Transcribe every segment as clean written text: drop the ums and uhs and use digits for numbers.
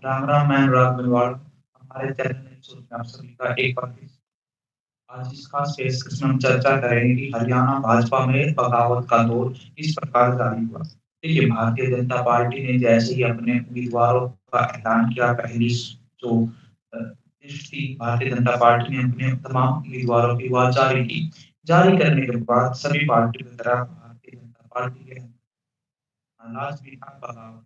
राम राम, मैं अनुराग मेवाड़। हमारे चैनल में आप सभी का एक बार फिर आज इस खास पेशकश में हम चर्चा करेंगे कि हरियाणा भाजपा में बगावत का दौर किस प्रकार जारी हुआ। देखिए, भारतीय जनता पार्टी ने जैसे ही अपने उम्मीदवारों का ऐलान किया, पहली जो लिस्ट थी, भारतीय जनता पार्टी ने अपने तमाम उम्मीदवारों की वह जारी की। जारी करने के बाद सभी पार्टियों की तरह भारतीय जनता पार्टी के लास्ट भी था बगावत।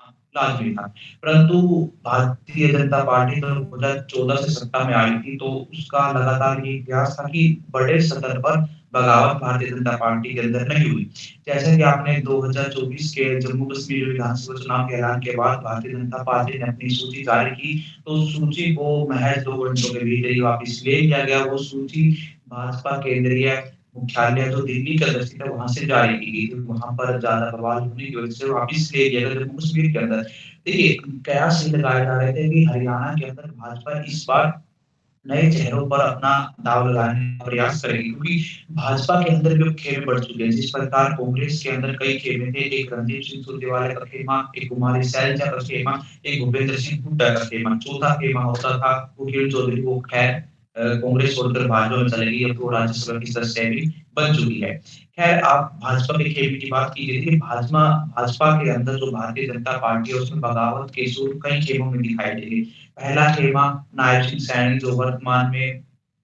हाँ, लाज़मी था। परंतु भारतीय जनता पार्टी तो 2014 से सत्ता में आई थी, तो उसका लगातार ये इतिहास था कि बड़े स्तर पर बगावत भारतीय जनता पार्टी के अंदर नहीं हुई। जैसा कि आपने 2024 के जम्मू-कश्मीर विधानसभा चुनाव के ऐलान के बाद भारतीय जनता पार्टी ने अपनी सूची जारी की, तो उस सूची को महज़ 2 घंटों के भीतर ही वापस ले लिया गया। वो सूची भाजपा केंद्रीय मुख्यालय जो दिल्ली का स्थित है, वहाँ से जारी की गई थी। वहाँ पर ज़्यादा बवाल होने की वजह से वापिस ले लिया गया जम्मू-कश्मीर के अंदर। देखिए, कयास ये लगाए जा रहे थे कि हरियाणा के अंदर भाजपा इस बार नए चेहरों पर अपना दाँव लगाने का प्रयास करेगी, क्योंकि भाजपा के अंदर भी अब खेमे बढ़ चुके हैं। जिस प्रकार कांग्रेस के अंदर कई खेमे थे, एक रणदीप सिंह सुरजेवाला का खेमा, एक कुमारी सैलजा का खेमा, एक भूपेंद्र सिंह हुड्डा का खेमा, चौथा खेमा होता था कुकिल चौधरी, वो खैर कांग्रेस छोड़कर भाजपा में चले गई, अब तो राज्यसभा की सदस्य भी बन चुकी है। खैर, आप भाजपा के खेमे की बात कीजिए, देखिए भाजपा भाजपा के अंदर जो भारतीय जनता पार्टी है, उसमें बगावत के सुर कई खेमों में दिखाई देंगे। पहला खेमा नायब सिंह सैनी, जो वर्तमान में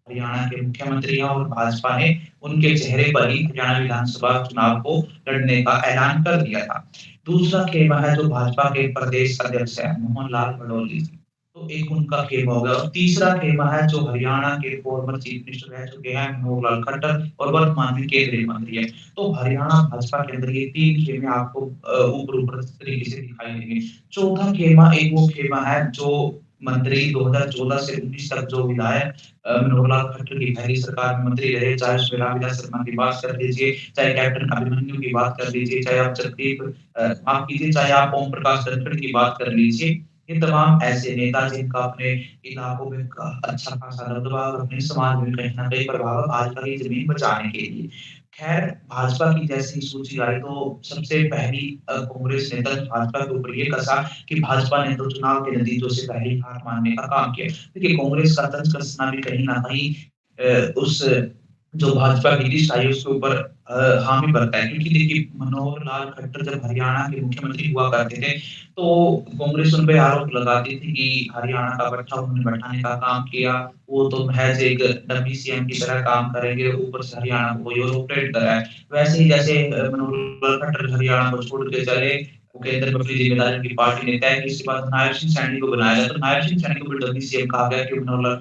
हरियाणा के मुख्यमंत्री हैं, और भाजपा ने उनके चेहरे पर ही हरियाणा विधानसभा चुनाव को लड़ने का ऐलान कर दिया था। दूसरा खेमा है जो भाजपा के प्रदेश अध्यक्ष हैं, मोहन लाल भड़ौली जी। तो एक उनका खेमा हो गया, और तीसरा खेमा है जो हरियाणा के फॉर्मर चीफ मिनिस्टर रह चुके हैं, मनोहर लाल खट्टर, और वर्तमान में केंद्रीय मंत्री हैं। तो हरियाणा भाजपा के अंदर ये 3 खेमे आपको ऊपर-ऊपर तरीके से दिखाई देंगे। चौथा खेमा एक वो खेमा है जो मंत्री 2014 से 19 तक जो विधायक मनोहर लाल खट्टर की पहली सरकार में मंत्री रहे, चाहे उसमें रामविलास शर्मा की बात कर लीजिए, चाहे कैप्टन अभिमन्यु की बात कर लीजिए, चाहे आप माफ कीजिए, चाहे आप ओम प्रकाश धनखड़ की बात कर लीजिए। ये तमाम ऐसे नेता जिनका अपने इलाकों में अच्छा खासा दबदबा और अपने समाज में कहीं न कहीं प्रभाव है भाजपा की ज़मीन बचाने के लिए। खैर, भाजपा की जैसे ही सूची आई, तो सबसे पहली कांग्रेस ने तंज भाजपा के ऊपर ये कसा कि भाजपा ने तो चुनाव के नतीजों से पहले ही हार मानने का काम किया। देखिए, कांग्रेस का तंज कसना भी कहीं न कहीं उस जो भाजपा की लिस्ट आई उसके ऊपर हामी भरता है, क्योंकि देखिए मनोहर लाल खट्टर जब हरियाणा के मुख्यमंत्री हुआ करते थे, तो कांग्रेस उन पे आरोप लगाती थी कि हरियाणा का पट्टा उन्होंने बैठाने का काम किया, वो तो महज़ एक डमी सीएम की तरह काम करेंगे, ऊपर से हरियाणा को कोई और ऑपरेट कर रहा है। वैसे ही जैसे मनोहर लाल खट्टर हरियाणा को छोड़ के चले, वो केंद्र में अपनी ज़िम्मेदारी उनकी पार्टी ने तय की, इसके बाद नायब सिंह सैनी को बनाया गया, तो नायब सिंह सैनी को भी डमी सीएम कहा गया कि मनोहर लाल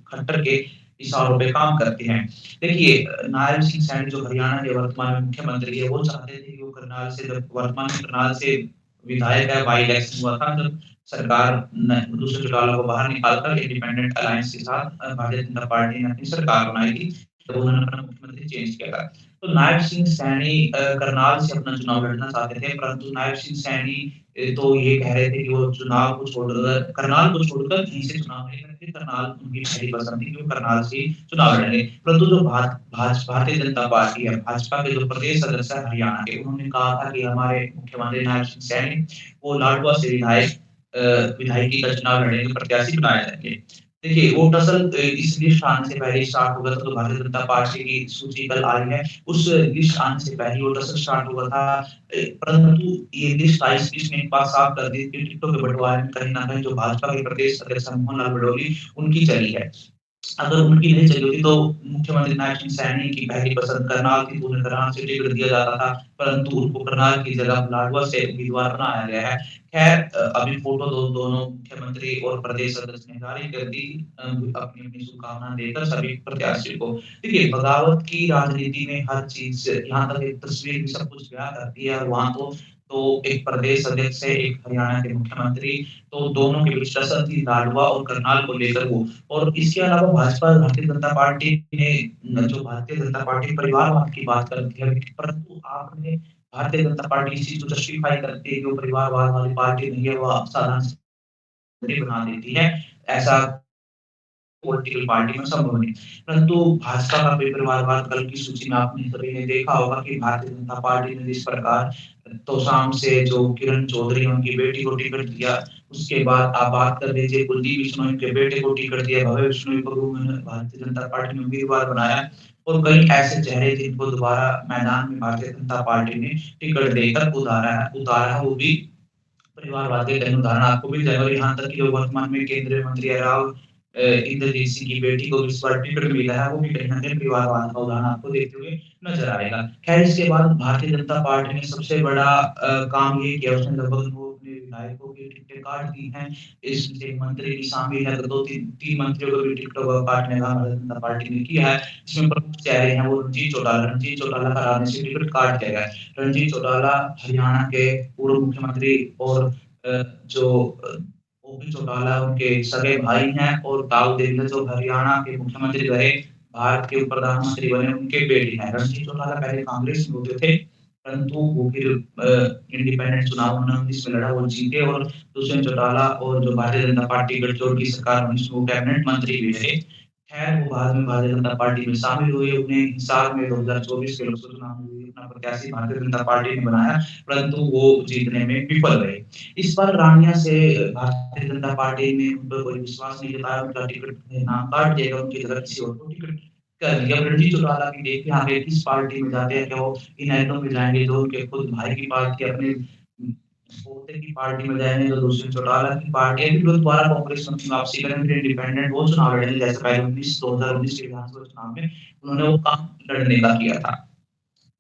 खट्टर के इशारों पे काम करते हैं। देखिए, नायब सिंह सैनी जो हरियाणा के वर्तमान में मुख्यमंत्री है, वो चाहते थे कि वो करनाल से, जब वर्तमान में करनाल से विधायक है, बाई इलेक्शन हुआ था, जब सरकार ने दूसरे चौटाला को बाहर निकाल कर इंडिपेंडेंट अलायंस के साथ भारतीय जनता पार्टी ने अपनी सरकार बनाई थी, तो उन्होंने अपना मुख्यमंत्री चेंज किया था। तो नायब सिंह सैनी करनाल से अपना चुनाव लड़ना चाहते थे, परंतु नायब सिंह सैनी तो ये कह रहे थे कि वो चुनाव को छोड़कर करनाल को छोड़कर कहीं से चुनाव नहीं लड़ेंगे, करनाल उनकी पहली पसंद थी कि वो करनाल से ही चुनाव लड़ेंगे। परंतु जो भारतीय जनता पार्टी है, भाजपा के जो प्रदेश सदस्य हैं हरियाणा के, उन्होंने कहा था कि हमारे मुख्यमंत्री नायब सिंह सैनी वो लाडवा से विधायकी का चुनाव लड़ेंगे, प्रत्याशी बनाए जाएँगे। देखिए, वो टसल इस लिस्ट आने से पहले ही स्टार्ट हो गया था, तो भारतीय जनता पार्टी की सूची कल आई है, उस लिस्ट आने से पहले वो टसल स्टार्ट हुआ था। परंतु ये लिस्ट आई, इस लिस्ट ने एक बात साफ कर दी कि टिकटों के बँटवारे में कहीं न कहीं जो भाजपा के प्रदेश अध्यक्ष हैं मोहन लाल भड़ौली, उनकी चली है। अगर उनकी नहीं चली होती, तो मुख्यमंत्री नायब सिंह सैनी की पहली पसंद करनाल थी, तो उन्हें करनाल से टिकट दिया जाता था, परंतु उनको करनाल की जगह लाडवा से उम्मीदवार बनाया गया है। खैर, अभी फ़ोटो दोनों मुख्यमंत्री और प्रदेश अध्यक्ष ने जारी कर दी, अपनी-अपनी शुभकामना देकर सभी प्रत्याशियों को। देखिए, बगावत की राजनीति में हर चीज़, यहाँ तक एक तस्वीर भी सब कुछ बयाँ करती है, और वहाँ तो एक प्रदेश अध्यक्ष है, एक हरियाणा के मुख्यमंत्री, तो दोनों के बीच टसल थी लाडवा और करनाल को लेकर वो। और इसके अलावा भाजपा भारतीय जनता पार्टी ने जो भारतीय जनता पार्टी परिवारवाद की बात करती है, परंतु आपने भारतीय जनता पार्टी इस चीज़ को जस्टिफाई करती है कि वो परिवारवाद वाली पार्टी नहीं है, वो साधारण बना देती है। ऐसा पॉलिटिकल पार्टी में संभव नहीं। परंतु भाजपा का परिवारवाद कल की सूची में आपने सभी ने देखा होगा कि भारतीय जनता पार्टी ने जिस प्रकार तोशाम से जो किरण चौधरी उनकी बेटी को टिकट दिया, उसके बाद आप बात कर लीजिए कुलदीप बिश्नोई के बेटे को टिकट दिया, भव्य बिश्नोई को भी उन्होंने भारतीय जनता पार्टी ने उम्मीदवार बनाया और कई ऐसे चेहरे जिनको दोबारा मैदान में भारतीय जनता पार्टी ने टिकट देकर उतारा है, वो भी परिवारवाद के कई उदाहरण आपको मिल जाएगा और यहाँ तक कि जो वर्तमान में केंद्रीय मंत्री है राव इंद्रजीत सिंह की बेटी को भी इस बार टिकट मिला है, वो भी कहीं न कहीं परिवारवाद का उदाहरण आपको देते हुए नज़र आएगा। खैर इसके बाद भारतीय जनता पार्टी ने सबसे बड़ा काम ये किया उसने लगभग वो अपने विधायकों की टिकटें काट दी हैं। इसमें मंत्री भी शामिल है, तो 2-3 मंत्रियों को भी टिकटों का काटने का भारतीय जनता पार्टी ने किया है। इसमें प्रमुख चेहरे हैं वो रणजीत चौटाला का राजनीतिक टिकट काट दिया गया है। रणजीत चौटाला हरियाणा के पूर्व मुख्यमंत्री और जो ओपी चौटाला उनके सगे भाई हैं और दाऊद देवला जो हरियाणा के मुख्यमंत्री रहे, भारत के प्रधानमंत्री बने उनके बेटे हैं। रणजीत चौटाला पहले कांग्रेस में होते थे, परंतु वो फिर इंडिपेंडेंट चुनाव उन्होंने 19 में लड़ा, वो जीते और दुष्यंत चौटाला और जो भारतीय जनता पार्टी गठजोड़ की सरकार बनी उसमें वो कैबिनेट मंत्री भी रहे। खैर वो बाद में भारतीय जनता पार्टी में शामिल हुए, उन्हें हिसार में 2024 के लोकसभा चुनाव में भी अपना प्रत्याशी भारतीय जनता पार्टी ने बनाया, परंतु वो जीतने में विफल रहे। इस बार रानिया से भारतीय जनता पार्टी ने उन पर कोई विश्वास नहीं जताया, उनका टिकट नाम काट दिया गया, उनकी जगह किसी और को टिकट कर दिया। रणजीत चौटाला की देखिए आगे किस पार्टी में जाते हैं, क्या वो इनेलो में जाएँगे जो उनके खुद भाई की पार्टी अपने पोते की पार्टी में जाएँगे, जो दुष्यंत चौटाला की पार्टी है, फिर वो दोबारा कांग्रेस में वापसी करेंगे, फिर इंडिपेंडेंट वो चुनाव लड़ेंगे जैसे पहले 2019 के विधानसभा चुनाव में उन्होंने वो काम लड़ने का किया था।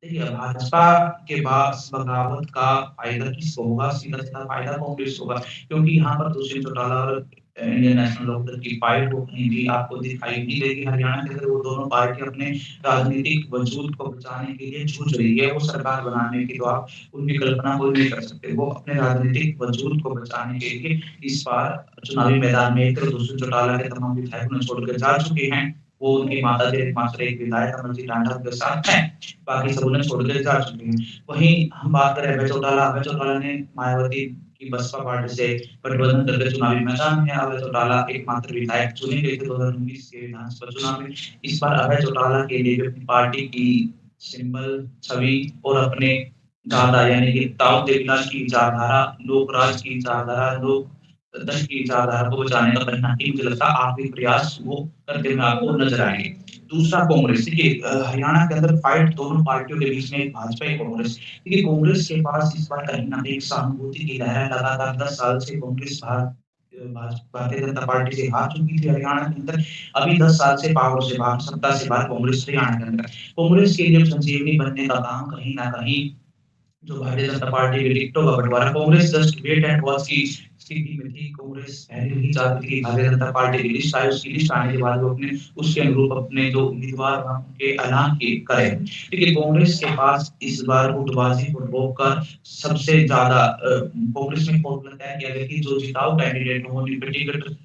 देखिए, भाजपा के पास बगावत का फ़ायदा किसको होगा? सीधा-सीधा फ़ायदा कांग्रेस को होगा क्योंकि यहाँ पर दुष्यंत चौटाला और इंडियन नेशनल लोकदल की फाइट वो कहीं भी आपको दिखाई नहीं देगी। हरियाणा के अंदर वो दोनों पार्टी अपने राजनीतिक वजूद को बचाने के लिए जूझ रही है। वो सरकार बनाने की तो आप उनकी कल्पना कोई नहीं कर सकते। वो अपने राजनीतिक वजूद को बचाने के लिए इस बार चुनावी मैदान में एक तरफ दुष्यंत चौटाला के तमाम विधायक उन्हें छोड़कर जा चुके हैं। वो उनकी माता जी एकमात्र एक विधायक अमरजीत टांडा उनके साथ हैं। बाकी सब उन्हें छोड़ के जा चुके हैं। वहीं हम बात करें अभय चौटाला ने मायावती की बसपा पार्टी से गठबंधन करके चुनावी मैदान में अभय चौटाला एकमात्र विधायक चुने गए थे 2019 के विधानसभा चुनाव में। इस बार अभय चौटाला के लिए भी अपनी पार्टी की सिंबल, छवि और अपने दादा यानी कि दाऊद देवनाथ की विचारधारा, लोकराज की विचारधारा, लोक दल की विचारधारा को बचाने का कहीं न कहीं मुझे लगता है आखिरी प्रयास वो करते हुए आपको नज़र आएँगे। दूसरा कांग्रेस देखिए हरियाणा के अंदर फाइट दोनों पार्टियों के बीच में भाजपा और कांग्रेस। देखिए कांग्रेस के पास इस बार कहीं न कहीं सहानुभूति की लहर है लगातार 10 साल से कांग्रेस भारतीय जनता पार्टी से हार चुकी थी हरियाणा के अंदर। अभी 10 साल से पावर से बाहर, सत्ता से बाहर कांग्रेस हरियाणा के अंदर। कांग्रेस के लिए संजीवनी बनने का काम कहीं न कहीं जो भारतीय जनता पार्टी के टिकटों का बंटवारा Congress just wait and watch की स्थिति में थी। कांग्रेस पहले ही चाहती थी भारतीय जनता पार्टी की लिस्ट आए, उसकी लिस्ट आने के बाद वो अपने उसके अनुरूप अपने जो उम्मीदवार हैं उनके ऐलान किए करें। देखिए कांग्रेस के पास इस बार गुटबाजी को रोककर सबसे ज़्यादा कांग्रेस में फॉर्मूला तय किया गया कि जो जिताऊ कैंडिडेट हो उनकी टिकट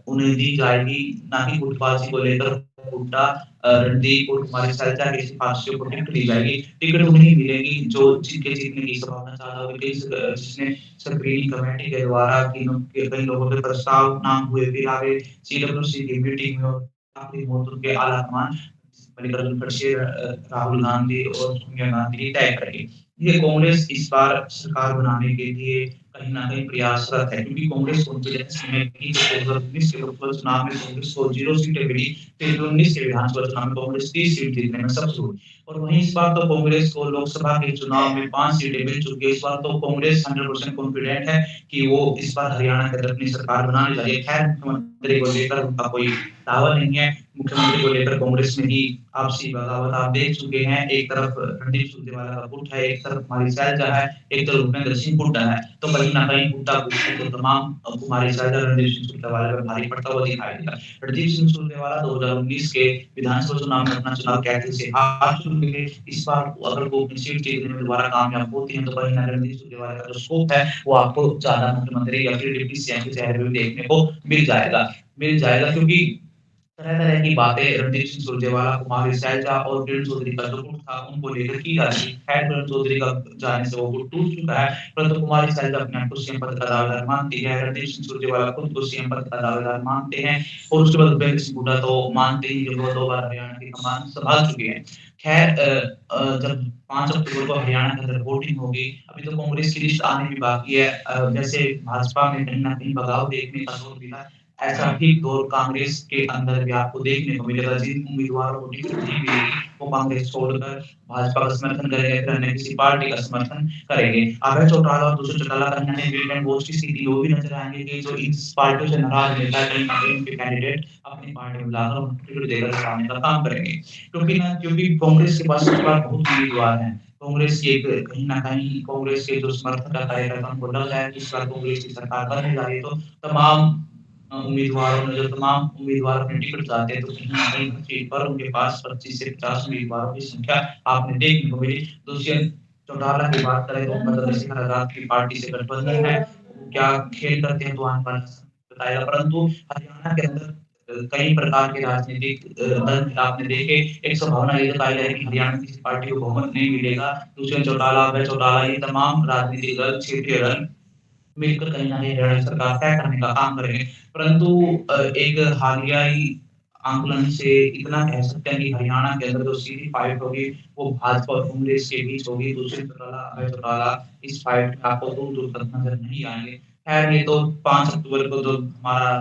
उन्हें दी जाएगी, ना कि गुटबाजी को लेकर हुड्डा रणदीप और कुमारी सैलजा की सिफारिशों को टिकट दी जाएगी। टिकट उन्हें मिलेगी जो जिनके जीतने की संभावना ज़्यादा होगी। जिसने स्क्रीनिंग कमेटी के द्वारा कई लोगों के प्रस्ताव नाम हुए, फिर आगे सीडब्ल्यूसी की मीटिंग में और आखिरी वोट उनके आलाकमान मल्लिकार्जुन खड़गे, राहुल गांधी और सोनिया गांधी तय करेंगे। ये कांग्रेस इस बार सरकार बनाने के लिए कहीं न कहीं प्रयासरत है क्योंकि कांग्रेस कॉन्फिडेंस में थी कि 2019 के लोकसभा चुनाव में कांग्रेस को 0 सीटें मिली, फिर 19 के विधानसभा चुनाव में कांग्रेस 30 सीट जीतने में सफल हुई और वहीं इस बार तो कांग्रेस को लोकसभा के चुनाव में 5 सीटें मिल चुकी है। इस बार तो कांग्रेस 100% कॉन्फिडेंट है कि वो इस बार हरियाणा के अंदर अपनी सरकार बनाने जा रही है। खैर मुख्यमंत्री को लेकर उनका कोई दावा नहीं है। मुख्यमंत्री को लेकर कांग्रेस में ही आपसी बगावत आप देख चुके हैं। एक तरफ रणदीप सुरजेवाला का गुट है, एक तरफ कुमारी सैलजा है, एक तरफ भूपेंद्र सिंह हुड्डा है। तो कहीं न कहीं हुड्डा-गुट तो तमाम कुमारी सैलजा रणदीप सिंह सुरजेवाला पे भारी पड़ता हुआ दिखाई देगा। रणदीप सिंह सुरजेवाला 2019 के विधानसभा चुनाव में अपना चुनाव कैथल से हार चुके थे। इस बार अगर वो अपनी सीट जीतने में दोबारा कामयाब होती हैं तो कहीं न रणदीप सुरजेवाला का जो स्कोप है वो आपको ज़्यादा मुख्यमंत्री या फिर डिप्टी सीएम के चेहरे पे भी देखने को मिल जाएगा क्योंकि तरह-तरह की बातें रणदीप सिंह सुरजेवाला, कुमारी सैलजा और किरण चौधरी का जो गुट था, उनको लेकर की जा रही है। खैर किरण चौधरी का जाने से वो गुट टूट चुका है, परंतु कुमारी सैलजा अपने आप को सीएम पद का दावेदार मानती है, रणदीप सिंह सुरजेवाला खुद को सीएम पद का दावेदार मानते हैं और उसके बाद भूपेंद्र सिंह हुड्डा तो मानते ही जब वो 2 बार हरियाणा की कमान सँभाल चुके हैं। खैर जब 5 अक्टूबर को हरियाणा के अंदर वोटिंग होगी, अभी तो कांग्रेस की लिस्ट आनी भी बाकी है। जैसे भाजपा में कहीं न कहीं बगाव देखने का दौर मिला है, ऐसा ही दौर कांग्रेस के अंदर भी आपको देखने को मिलेगा। जिन उम्मीदवारों को टिकट नहीं मिलेगी, वो कांग्रेस छोड़कर भाजपा का समर्थन करेंगे, फिर अन्य किसी पार्टी का समर्थन करेंगे। अभय चौटाला और दुष्यंत चौटाला कहीं न कहीं वेट एंड वॉच की स्थिति में वो भी नज़र आएँगे कि जो इस पार्टियों से नाराज़ नेता है, कहीं न कहीं उनके कैंडिडेट अपनी पार्टी में लाकर उनको टिकट देकर जिताने का काम करेंगे। क्योंकि कांग्रेस के पास इस बार बहुत उम्मीदवार हैं। कांग्रेस की एक कहीं न कहीं कांग्रेस के जो समर्थक है, कार्यकर्ता उनको लग रहा है कि इस बार कांग्रेस की सरकार बनने जा रही है, तो तमाम उम्मीदवारों में जो तमाम उम्मीदवार अपने टिकट चाहते हैं, तो कहीं न कहीं हर सीट पर उनके पास 25 से 50 उम्मीदवारों की संख्या आपने देखने को मिली। दुष्यंत चौटाला की बात करें तो उनका चंद्रशेखर आज़ाद की पार्टी से गठबंधन है। वो क्या खेल करते हैं तो आने वाला समय बताएगा, परंतु हरियाणा के अंदर कई प्रकार के राजनीतिक दल आपने देखे। एक संभावना ये जताई जा रही है कि हरियाणा में किसी पार्टी को बहुमत नहीं मिलेगा। दुष्यंत चौटाला, अभय चौटाला ये तमाम राजनीतिक दल, क्षेत्रीय दल मिलकर कहीं न कहीं हरियाणा की सरकार तय करने का काम करेंगे। परंतु एक हालिया ही आंकलन से इतना कह सकते हैं कि हरियाणा के अंदर जो सीधी फाइट होगी, वो भाजपा और कांग्रेस के बीच होगी। दुष्यंत चौटाला, अभय चौटाला इस फाइट में आपको दूर-दूर तक नज़र नहीं आएँगे। खैर ये तो 5 अक्टूबर को जो हमारा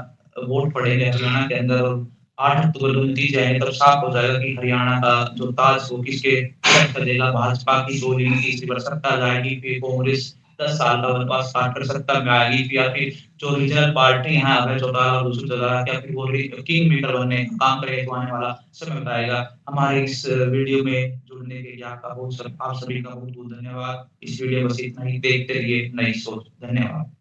वोट पड़ेंगे हरियाणा के अंदर और 8 अक्टूबर को नतीजे आएँगे, तब साफ हो जाएगा कि हरियाणा का जो ताज वो किसके सर सजेगा। भाजपा की गोली में तीसरी बार सत्ता जाएगी, फिर कांग्रेस 10 साल का वनवास काटकर सत्ता में आएगी, फिर या फिर जो रीजनल पार्टी हैं अभय चौटाला और दुष्यंत चौटाला क्या फिर वो किंग मेकर बनने का काम करेंगे, तो आने वाला समय बताएगा। हमारे इस वीडियो में जुड़ने के लिए आपका बहुत स आप सभी का बहुत-बहुत धन्यवाद। इस वीडियो में बस इतना ही, देखते रहिए नई सोच। धन्यवाद।